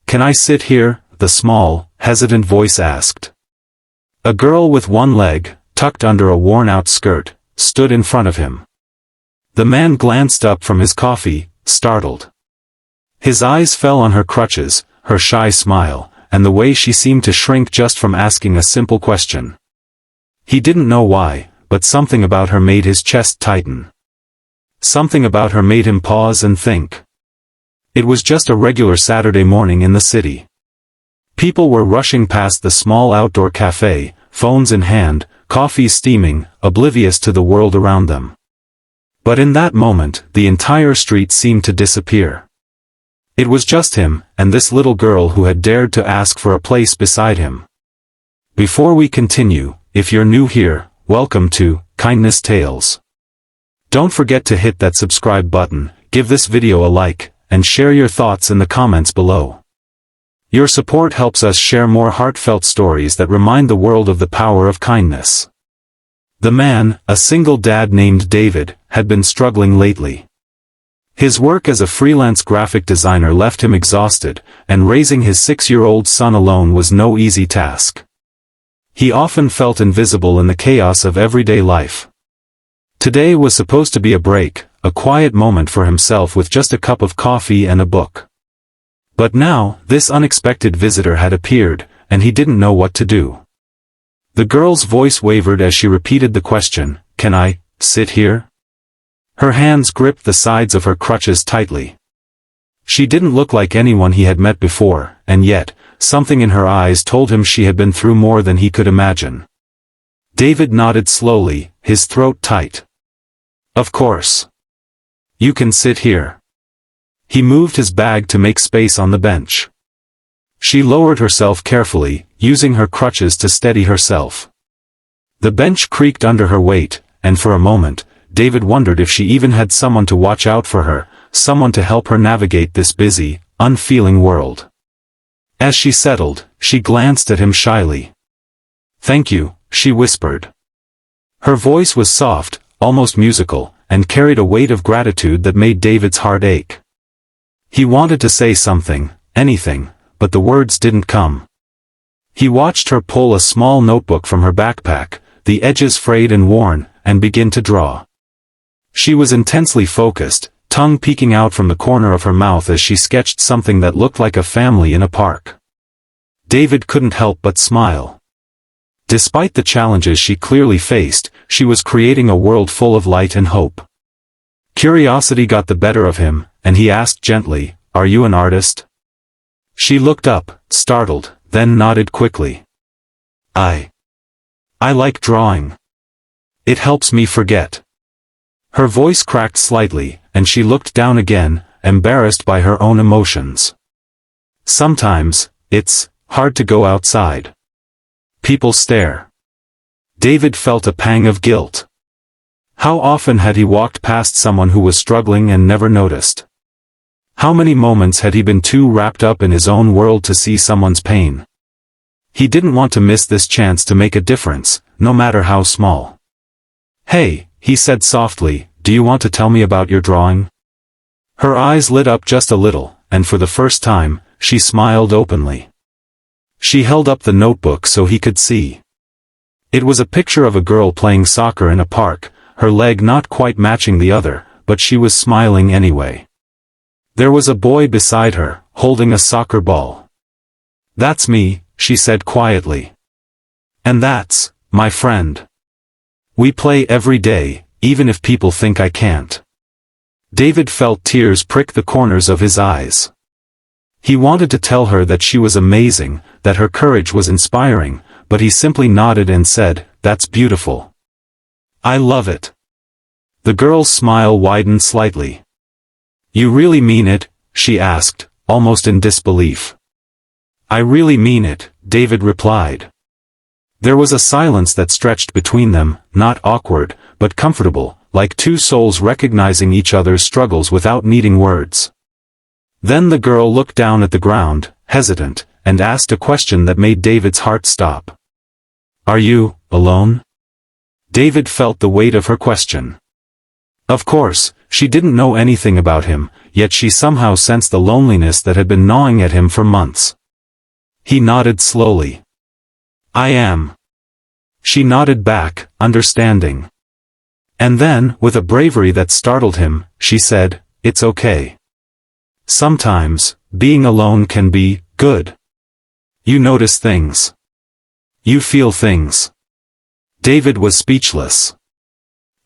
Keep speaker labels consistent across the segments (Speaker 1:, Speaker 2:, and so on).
Speaker 1: "Can I sit here?" the small, hesitant voice asked. A girl with one leg, tucked under a worn-out skirt, stood in front of him. The man glanced up from his coffee, startled. His eyes fell on her crutches, her shy smile, and the way she seemed to shrink just from asking a simple question. He didn't know why, but something about her made his chest tighten. Something about her made him pause and think. It was just a regular Saturday morning in the city. People were rushing past the small outdoor cafe, phones in hand, coffee steaming, oblivious to the world around them. But in that moment, the entire street seemed to disappear. It was just him, and this little girl who had dared to ask for a place beside him. Before we continue, if you're new here, welcome to Kindness Tales. Don't forget to hit that subscribe button, give this video a like, and share your thoughts in the comments below. Your support helps us share more heartfelt stories that remind the world of the power of kindness. The man, a single dad named David, had been struggling lately. His work as a freelance graphic designer left him exhausted, and raising his 6-year-old son alone was no easy task. He often felt invisible in the chaos of everyday life. Today was supposed to be a break, a quiet moment for himself with just a cup of coffee and a book. But now, this unexpected visitor had appeared, and he didn't know what to do. The girl's voice wavered as she repeated the question, "Can I sit here?" Her hands gripped the sides of her crutches tightly. She didn't look like anyone he had met before, and yet, something in her eyes told him she had been through more than he could imagine. David nodded slowly, his throat tight. "Of course. You can sit here." He moved his bag to make space on the bench. She lowered herself carefully, using her crutches to steady herself. The bench creaked under her weight, and for a moment, David wondered if she even had someone to watch out for her, someone to help her navigate this busy, unfeeling world. As she settled, she glanced at him shyly. "Thank you," she whispered. Her voice was soft, almost musical, and carried a weight of gratitude that made David's heart ache. He wanted to say something, anything, but the words didn't come. He watched her pull a small notebook from her backpack, the edges frayed and worn, and begin to draw. She was intensely focused, tongue peeking out from the corner of her mouth as she sketched something that looked like a family in a park. David couldn't help but smile. Despite the challenges she clearly faced, she was creating a world full of light and hope. Curiosity got the better of him, and he asked gently, "Are you an artist?" She looked up, startled, then nodded quickly. I like drawing. It helps me forget." Her voice cracked slightly, and she looked down again, embarrassed by her own emotions. "Sometimes, it's hard to go outside. People stare." David felt a pang of guilt. How often had he walked past someone who was struggling and never noticed? How many moments had he been too wrapped up in his own world to see someone's pain? He didn't want to miss this chance to make a difference, no matter how small. "Hey," he said softly, "do you want to tell me about your drawing?" Her eyes lit up just a little, and for the first time, she smiled openly. She held up the notebook so he could see. It was a picture of a girl playing soccer in a park, her leg not quite matching the other, but she was smiling anyway. There was a boy beside her, holding a soccer ball. "That's me," she said quietly. "And that's my friend. We play every day, even if people think I can't." David felt tears prick the corners of his eyes. He wanted to tell her that she was amazing, that her courage was inspiring, but he simply nodded and said, "That's beautiful. I love it." The girl's smile widened slightly. "You really mean it?" she asked, almost in disbelief. "I really mean it," David replied. There was a silence that stretched between them, not awkward, but comfortable, like two souls recognizing each other's struggles without needing words. Then the girl looked down at the ground, hesitant, and asked a question that made David's heart stop. "Are you alone?" David felt the weight of her question. Of course, She didn't know anything about him, yet she somehow sensed the loneliness that had been gnawing at him for months. He nodded slowly. "I am." She nodded back, understanding. And then, with a bravery that startled him, she said, "It's okay. Sometimes, being alone can be good. You notice things. You feel things." David was speechless.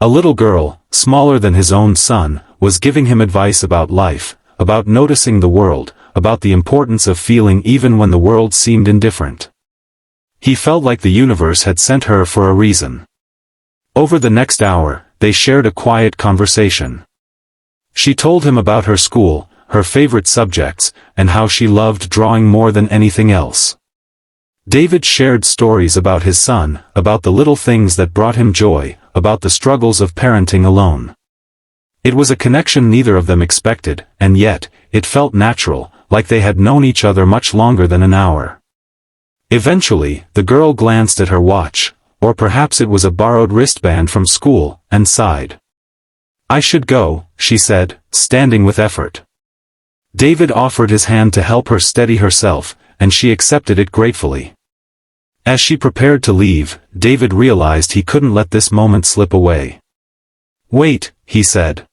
Speaker 1: A little girl, smaller than his own son, was giving him advice about life, about noticing the world, about the importance of feeling even when the world seemed indifferent. He felt like the universe had sent her for a reason. Over the next hour, they shared a quiet conversation. She told him about her school, her favorite subjects, and how she loved drawing more than anything else. David shared stories about his son, about the little things that brought him joy, about the struggles of parenting alone. It was a connection neither of them expected, and yet, it felt natural, like they had known each other much longer than an hour. Eventually, the girl glanced at her watch, or perhaps it was a borrowed wristband from school, and sighed. "I should go," she said, standing with effort. David offered his hand to help her steady herself, and she accepted it gratefully. As she prepared to leave, David realized he couldn't let this moment slip away. "Wait," he said.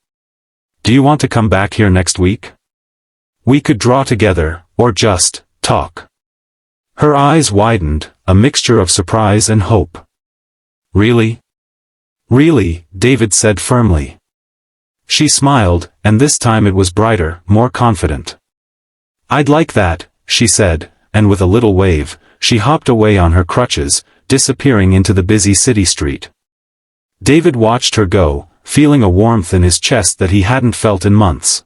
Speaker 1: "Do you want to come back here next week? We could draw together, or just talk." Her eyes widened, a mixture of surprise and hope. "Really?" "Really," David said firmly. She smiled, and this time it was brighter, more confident. "I'd like that," she said, and with a little wave, she hopped away on her crutches, disappearing into the busy city street. David watched her go, feeling a warmth in his chest that he hadn't felt in months.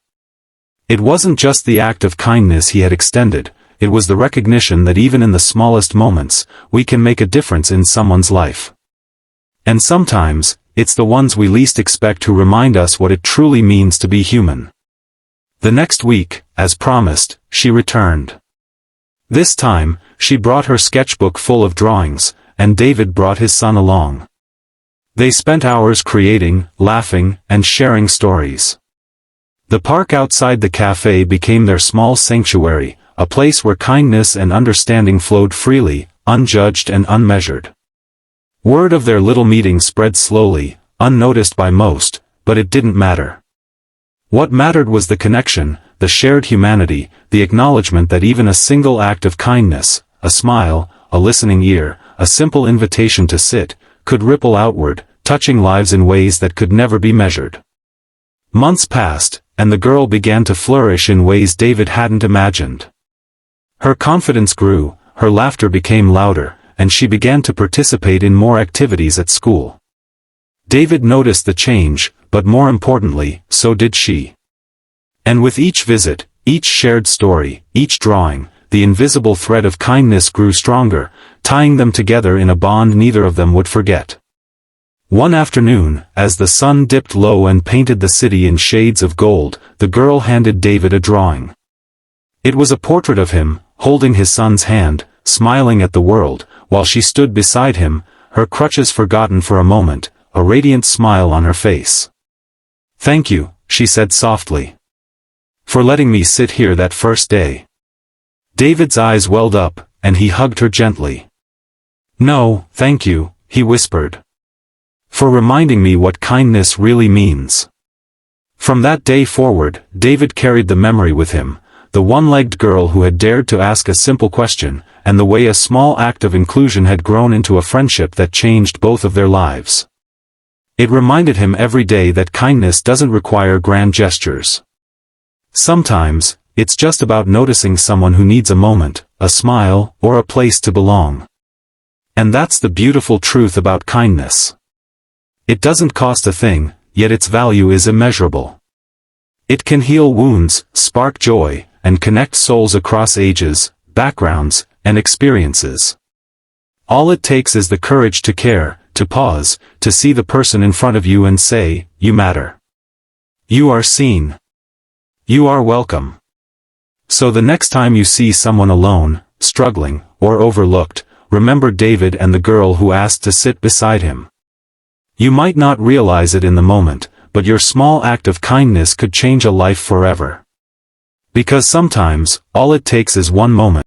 Speaker 1: It wasn't just the act of kindness he had extended, it was the recognition that even in the smallest moments, we can make a difference in someone's life. And sometimes, it's the ones we least expect who remind us what it truly means to be human. The next week, as promised, she returned. This time, she brought her sketchbook full of drawings, and David brought his son along. They spent hours creating, laughing, and sharing stories. The park outside the cafe became their small sanctuary, a place where kindness and understanding flowed freely, unjudged and unmeasured. Word of their little meeting spread slowly, unnoticed by most, but it didn't matter. What mattered was the connection, the shared humanity, the acknowledgement that even a single act of kindness, a smile, a listening ear, a simple invitation to sit, could ripple outward, touching lives in ways that could never be measured. Months passed, and the girl began to flourish in ways David hadn't imagined. Her confidence grew, her laughter became louder, and she began to participate in more activities at school. David noticed the change, but more importantly, so did she. And with each visit, each shared story, each drawing, the invisible thread of kindness grew stronger, tying them together in a bond neither of them would forget. One afternoon, as the sun dipped low and painted the city in shades of gold, the girl handed David a drawing. It was a portrait of him, holding his son's hand, smiling at the world, while she stood beside him, her crutches forgotten for a moment, a radiant smile on her face. "Thank you," she said softly. "For letting me sit here that first day." David's eyes welled up, and he hugged her gently. "No, thank you," he whispered. "For reminding me what kindness really means." From that day forward, David carried the memory with him, the one-legged girl who had dared to ask a simple question, and the way a small act of inclusion had grown into a friendship that changed both of their lives. It reminded him every day that kindness doesn't require grand gestures. Sometimes, it's just about noticing someone who needs a moment, a smile, or a place to belong. And that's the beautiful truth about kindness. It doesn't cost a thing, yet its value is immeasurable. It can heal wounds, spark joy, and connect souls across ages, backgrounds, and experiences. All it takes is the courage to care, to pause, to see the person in front of you and say, "You matter. You are seen. You are welcome." So the next time you see someone alone, struggling, or overlooked, remember David and the girl who asked to sit beside him. You might not realize it in the moment, but your small act of kindness could change a life forever. Because sometimes, all it takes is one moment.